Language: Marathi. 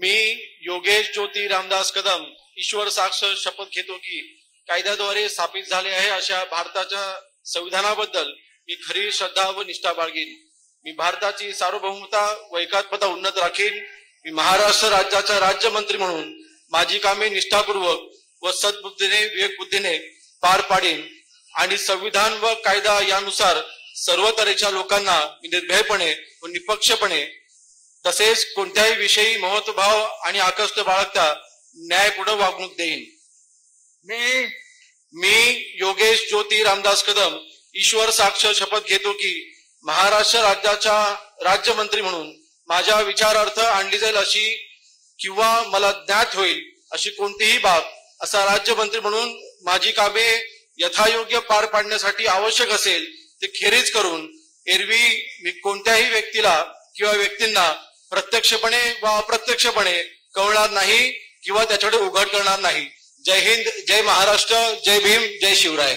मी योगेश ज्योती रामदास कदम ईश्वर साक्ष शपथ घेतो की कायद्याद्वारे स्थापित झाले आहे अशा भारताच्या संविधानाबद्दल मी खरी श्रद्धा व निष्ठा बाळगीन। मी भारताची सार्वभौमता व एकात्मता उन्नत राखीन। मी महाराष्ट्र राज्याचा राज्यमंत्री म्हणून माझी कामे निष्ठापूर्वक व सद्बुद्धीने विवेकबुद्धीने पार पाडीन आणि संविधान व कायदा यानुसार सर्व तऱ्हेच्या लोकांना मी निर्भयपणे व निपक्षपणे तसेच कोणत्याही विषयी महत्वभाव आणि आकर्षण बाळगता न्यायपूर्ण वागणूक देईन। मी योगेश ज्योती रामदास कदम ईश्वर साक्ष शपथ घेतो की महाराष्ट्र राज्याचा राज्यमंत्री म्हणून माझ्या विचारार्थ आणली जाईल अशी किंवा मला ज्ञात होईल अशी कोणतीही बाब असा राज्यमंत्री म्हणून माझी कामे यथायोग्य पार पाडण्यासाठी आवश्यक असेल ते खेरीज करून एरवी मी कोणत्याही व्यक्तीला किंवा व्यक्तींना प्रत्यक्षपणे व अप्रत्यक्षपणे कळणार नाही किंवा त्याच्याकडे उघड करणार नाही। जय हिंद, जय महाराष्ट्र, जय भीम, जय शिवराय।